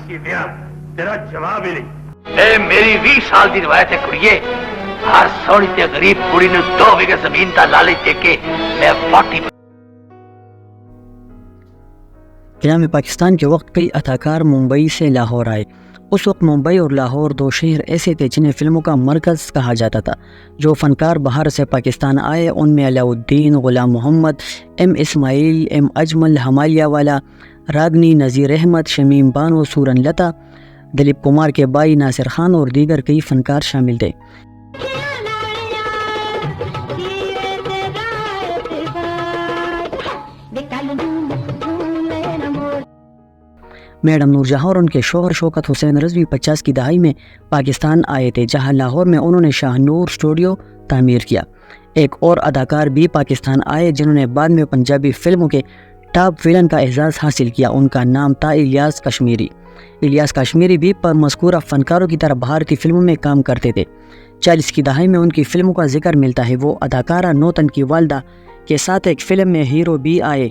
شیدیا تیرا جواب ہی نہیں۔ اے میری 20 سال دی روایت ہے کڑیے، ہر سوڑی تے غریب کڑی نو 2 بیگھے زمین دا لالچ دے کے میں 40 قیام پاکستان کے وقت کئی اداکار ممبئی سے لاہور آئے۔ اس وقت ممبئی اور لاہور 2 شہر ایسے تھے جنہیں فلموں کا مرکز کہا جاتا تھا۔ جو فنکار باہر سے پاکستان آئے ان میں علاء الدین، غلام محمد، ایم اسماعیل، ایم اجمل، ہمالیہ والا، راگنی، نذیر احمد، شمیم بانو، سورن لتا، دلیپ کمار کے بھائی ناصر خان اور دیگر کئی فنکار شامل تھے۔ میڈم نور جہاں اور ان کے شوہر شوکت حسین رضوی 50 کی دہائی میں پاکستان آئے تھے، جہاں لاہور میں انہوں نے شاہ نور اسٹوڈیو تعمیر کیا۔ ایک اور اداکار بھی پاکستان آئے جنہوں نے بعد میں پنجابی فلموں کے ٹاپ ویلن کا اعزاز حاصل کیا۔ ان کا نام تھا الیاس کشمیری۔ الیاس کشمیری بھی مذکورہ فنکاروں کی طرح بھارتی فلموں میں کام کرتے تھے۔ 40 کی دہائی میں ان کی فلموں کا ذکر ملتا ہے۔ وہ اداکارہ نوتن کی والدہ کے ساتھ ایک فلم میں ہیرو بھی آئے۔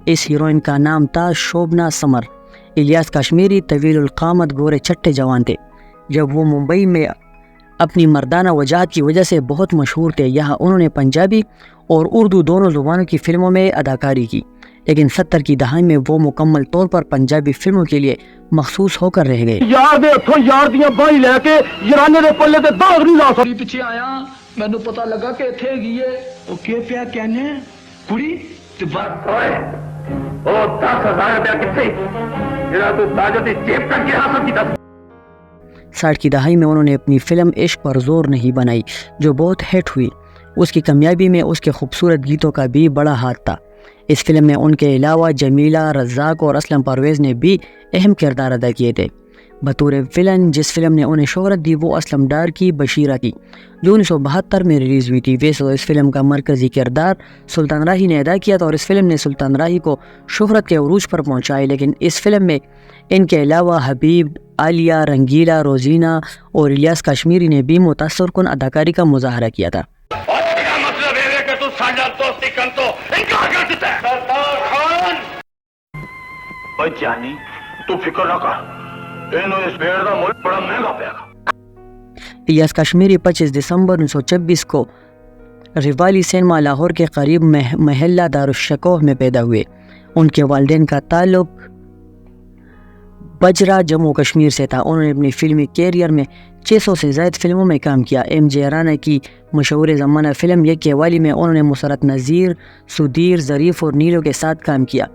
اس ہیروئن کا نام تھا شوبنا سمر۔ الیاس کشمیری طویل القامت، گورے چٹے جوان تھے۔ جب وہ ممبئی میں اپنی مردانہ وجاہت کی وجہ سے بہت مشہور تھے، یہاں انہوں نے پنجابی اور اردو دونوں زبانوں کی فلموں میں اداکاری کی، لیکن 70 کی دہائی میں وہ مکمل طور پر پنجابی فلموں کے لیے مخصوص ہو کر رہ گئے۔ یار دے ہتھوں یار دیاں بائی لے کے یارانے دے پلے تے داغ نہیں لا سکتی۔ پیچھے آیا مینوں پتہ لگا کہ ایتھے گئی ہے او کی پیا کہنے کڑی تے بات ہوئے او 10,000 روپیہ کتنے جڑا تو تاجر دی جیب تک کی حاصل کی 60 کی دہائی میں انہوں نے اپنی فلم عشق پر زور نہیں بنائی، جو بہت ہٹ ہوئی۔ اس کی کامیابی میں اس کے خوبصورت گیتوں کا بھی بڑا ہاتھ تھا۔ اس فلم میں ان کے علاوہ جمیلہ، رزاق اور اسلم پرویز نے بھی اہم کردار ادا کیے تھے۔ بطور ویلن جس فلم نے انہیں شہرت دی وہ اسلم ڈار کی بشیرہ کی، جو 1972 میں ریلیز ہوئی تھی۔ ویسے اس فلم کا مرکزی کردار سلطان راہی نے ادا کیا تھا اور اس فلم نے سلطان راہی کو شہرت کے عروج پر پہنچائی، لیکن اس فلم میں ان کے علاوہ حبیب، عالیہ، رنگیلا، روزینہ اور الیاس کشمیری نے بھی متاثر کن اداکاری کا مظاہرہ کیا تھا۔ مطلب ہے کہ تو ساجا دوستی کر تو انکار کر دیتا ہے۔ سردار خان اوے جانی تو فکر نہ کر، اینو اس بھیڑ دا مول بڑا مہنگا پیا گا۔ الیاس کشمیری 25 دسمبر 1926 کو ریوالی سینما لاہور کے قریب محلہ دارالشکوہ میں پیدا ہوئے۔ ان کے والدین کا تعلق بجرا جموں کشمیر سے تھا۔ انہوں نے اپنی فلمی کیریئر میں 600 سے زائد فلموں میں کام کیا۔ ایم جے رانا کی مشہور زمانہ فلم یک والی میں انہوں نے مسرت نذیر، سدھیر، ظریف اور نیلو کے ساتھ کام کیا۔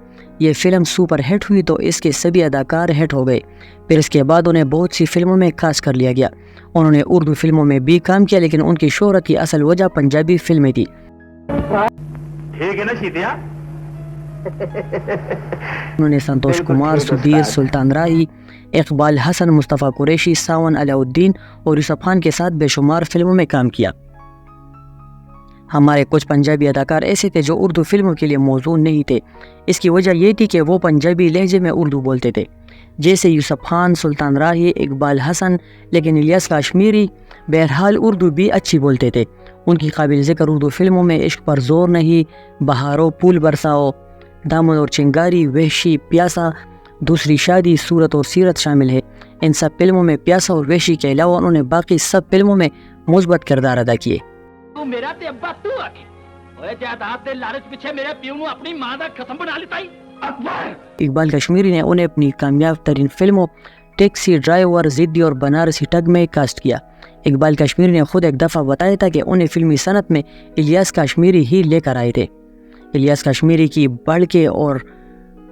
یہ فلم سپر ہٹ ہوئی تو اس کے سبھی اداکار ہٹ ہو گئے۔ پھر اس کے بعد انہیں بہت سی فلموں میں کاسٹ کر لیا گیا۔ انہوں نے اردو فلموں میں بھی کام کیا، لیکن ان کی شہرت کی اصل وجہ پنجابی فلمیں تھی۔ ٹھیک ہے نا شیدیا؟ انہوں نے سنتوش کمار، سدھیر، سلطان راہی، اقبال حسن، مصطفیٰ قریشی، ساون، علاء الدین اور یوسف خان کے ساتھ بے شمار فلموں میں کام کیا۔ ہمارے کچھ پنجابی اداکار ایسے تھے جو اردو فلموں کے لیے موزوں نہیں تھے۔ اس کی وجہ یہ تھی کہ وہ پنجابی لہجے میں اردو بولتے تھے، جیسے یوسف خان، سلطان راہی، اقبال حسن، لیکن الیاس کشمیری بہرحال اردو بھی اچھی بولتے تھے۔ ان کی قابل ذکر اردو فلموں میں عشق پر زور نہیں، بہارو، پھول برساؤ، دامن اور چنگاری، وحشی، پیاسا، دوسری شادی، صورت اور سیرت شامل ہے۔ ان سب فلموں میں پیاسا اور وحشی کے علاوہ انہوں نے باقی سب فلموں میں مثبت کردار ادا کیے۔ تو میرا تے ابا تو آ گئی اوے جائیداد دے لالچ پیچھے میرے پیو نو اپنی ماں دا قسم بنا لیتا ہی۔ اقبال کشمیری نے انہیں اپنی کامیاب ترین فلموں ٹیکسی ڈرائیور، ضدی اور بنارسی ٹگ میں کاسٹ کیا۔ اقبال کشمیری نے خود ایک دفعہ بتایا تھا کہ انہیں فلمی صنعت میں الیاس کشمیری ہی لے کر آئے تھے۔ الیاس کشمیری کی بڑکے اور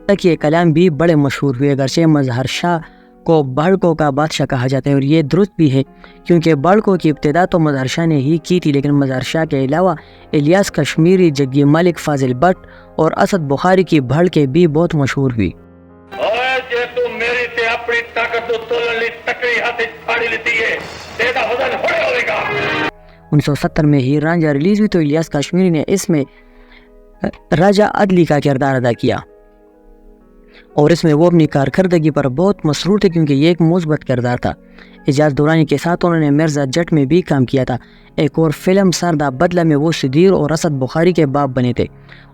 تکیے کلام بھی بڑے مشہور ہوئے، اگرچہ مظہر شاہ کو بڑکوں کا بادشاہ کہا جاتا ہے، اور یہ درست بھی ہے کیونکہ بڑکوں کی ابتدا تو مظہر شاہ نے ہی کی تھی، لیکن مظہر شاہ کے علاوہ الیاس کشمیری، جگی ملک، فاضل بٹ اور اسد بخاری کی بڑکے بھی بہت مشہور ہوئی۔ اوے جے تو میری تے اپنی طاقت تو تولن لی تکڑی ہاتھ پھاڑی لیتی ہے تے دا وزن ہوڑے ہوے گا۔ 1970 میں ہی رانجھا ریلیز ہوئی تو الیاس کشمیری نے اس میں راجہ عدلی کا کردار ادا کیا۔ اور اس میں وہ اپنی کارکردگی پر بہت مسرور تھے کیونکہ یہ ایک مثبت کردار تھا۔ اعجاز دورانی کے ساتھ انہوں نے مرزا جٹ میں بھی کام کیا تھا۔ ایک اور فلم سردہ بدلہ میں وہ صدیر اور اسد بخاری کے باپ بنے تھے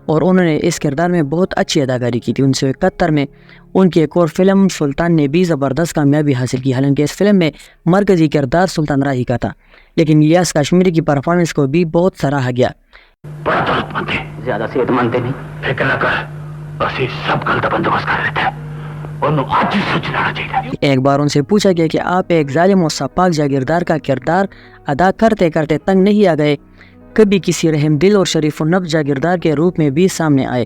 اور انہوں نے اس کردار میں بہت اچھی اداکاری کی تھی۔ 1971 میں ان کی ایک اور فلم سلطان نے بھی زبردست کامیابی حاصل کی، حالانکہ اس فلم میں مرکزی کردار سلطان راہی کا تھا، لیکن الیاس کشمیری کی پرفارمنس کو بھی بہت سراہا گیا۔ بڑا دولت مند ہے، زیادہ صحت مند نہیں۔ فکر نہ کر، اسی سب گل کا بندوبست کر لیتے ہیں، انہوں آج ہی سوچ لینا چاہیے۔ ایک بار ان سے پوچھا گیا کہ آپ ایک ظالم و سپاک جاگیردار کا کردار ادا کرتے کرتے تنگ نہیں آ گئے، کبھی کسی رحم دل اور شریف النفس جاگیردار کے روپ میں بھی سامنے آئے؟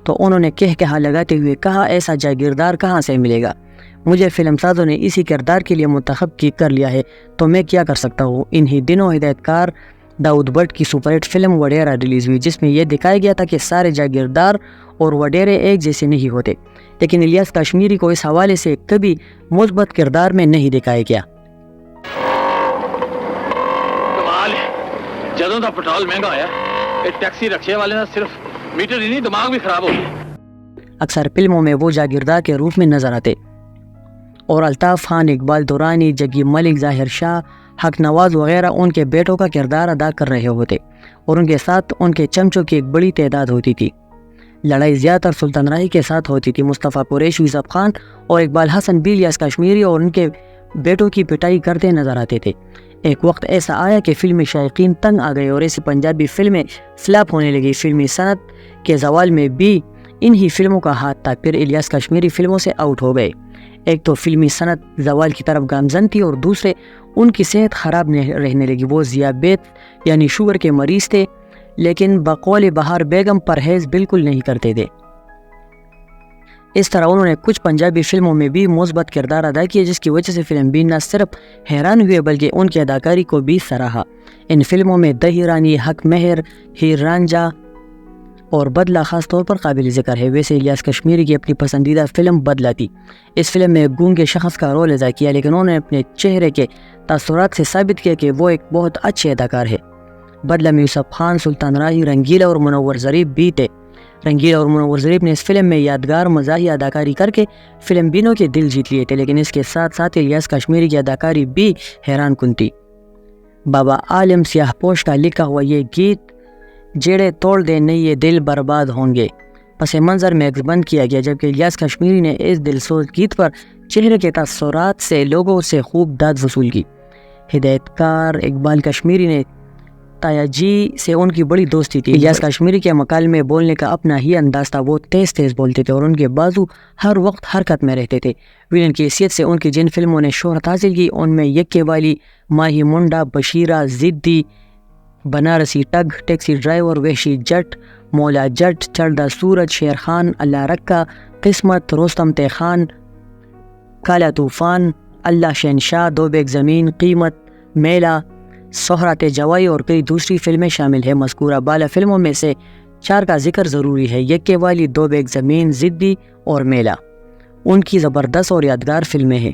تو انہوں نے کہا لگاتے ہوئے کہا، ایسا جاگیردار کہاں سے ملے گا؟ مجھے فلم سازوں نے اسی کردار کے لیے منتخب کر لیا ہے، تو میں کیا کر سکتا ہوں؟ انہی دنوں ہدایت کار داؤد بٹ کی سپر ہٹ فلم وڈیرا ریلیز ہوئی، جس میں یہ دکھایا گیا تھا کہ سارے جاگیردار اور وڈیرے ایک جیسے نہیں ہوتے، لیکن الیاس کشمیری کو اس حوالے سے کبھی مثبت کردار میں نہیں دکھایا گیا۔ کمال ہے، جدوں دا پٹرول مہنگا ہویا یہ ٹیکسی رکشے والے نہ صرف میٹر ہی نہیں دماغ بھی خراب ہو گیا۔ اکثر فلموں میں وہ جاگیردار کے روپ میں نظر آتے اور الطاف خان، اقبال دورانی، جگی ملک، ظاہر شاہ، حق نواز وغیرہ ان کے بیٹوں کا کردار ادا کر رہے ہوتے اور ان کے ساتھ ان کے چمچوں کی ایک بڑی تعداد ہوتی تھی۔ لڑائی زیادہ تر سلطان راہی کے ساتھ ہوتی تھی۔ مصطفیٰ قریشی، یوسف خان اور اقبال حسن بھی الیاس کشمیری اور ان کے بیٹوں کی پٹائی کرتے نظر آتے تھے۔ ایک وقت ایسا آیا کہ فلمی شائقین تنگ آ گئے اور ایسی پنجابی فلمیں فلاپ ہونے لگی۔ فلمی صنعت کے زوال میں بھی انہی فلموں کا ہاتھ تھا۔ پھر الیاس کشمیری فلموں سے آؤٹ ہو گئے۔ ایک تو فلمی صنعت زوال کی طرف گامزن تھی اور دوسرے ان کی صحت خراب رہنے لگی۔ وہ ذیابیط یعنی شوگر کے مریض تھے، لیکن بقول بہار بیگم پرہیز بالکل نہیں کرتے تھے۔ اس طرح انہوں نے کچھ پنجابی فلموں میں بھی مثبت کردار ادا کیے، جس کی وجہ سے فلم بھی نہ صرف حیران ہوئے بلکہ ان کی اداکاری کو بھی سراہا۔ ان فلموں میں دہی رانی، حق مہر، ہیر رانجھا اور بدلہ خاص طور پر قابل ذکر ہے۔ ویسے الیاس کشمیری کی اپنی پسندیدہ فلم بدلہ تھی۔ اس فلم میں گونگے شخص کا رول ادا کیا، لیکن انہوں نے اپنے چہرے کے تاثرات سے ثابت کیا کہ وہ ایک بہت اچھے اداکار ہے۔ بدلہ میں یوسف خان، سلطان راہی، رنگیلا اور منور ظریف بھی تھے۔ رنگیلا اور منور ظریف نے اس فلم میں یادگار مزاحیہ اداکاری کر کے فلم بینوں کے دل جیت لیے تھے، لیکن اس کے ساتھ ساتھ الیاس کشمیری کی اداکاری بھی حیران کن تھی۔ بابا عالم سیاہ پوش کا لکھا ہوا یہ گیت جیڑے توڑ دے نہیں یہ دل برباد ہوں گے پس منظر میں بند کیا گیا، جبکہ الیاس کشمیری نے اس دلسوز گیت پر چہرے کے تاثرات سے لوگوں سے خوب داد وصول کی۔ ہدایت کار اقبال کشمیری نے تایا جی سے ان کی بڑی دوستی تھی۔ الیاس کشمیری کے مکالمے بولنے کا اپنا ہی انداز تھا، وہ تیز تیز بولتے تھے اور ان کے بازو ہر وقت حرکت میں رہتے تھے۔ ویلن کی حیثیت سے ان کی جن فلموں نے شہرت حاصل کی ان میں یکے والی، ماہی منڈا، Bashira, ضدی، Banarasi tug, taxi driver, وحشی جٹ، مولا جٹ، چڑھدا سورج، شیر خان، اللہ رکھا، قسمت، رستم تے خان، کالا طوفان، اللہ شہنشاہ، دو بیگ زمین، قیمت، میلہ، سہرات جوائی اور کئی دوسری فلمیں شامل ہیں۔ مذکورہ بالا فلموں میں سے 4 کا ذکر ضروری ہے: یکے والی، دو بیگ زمین، ضدی اور میلہ۔ ان کی زبردست اور یادگار فلمیں ہیں۔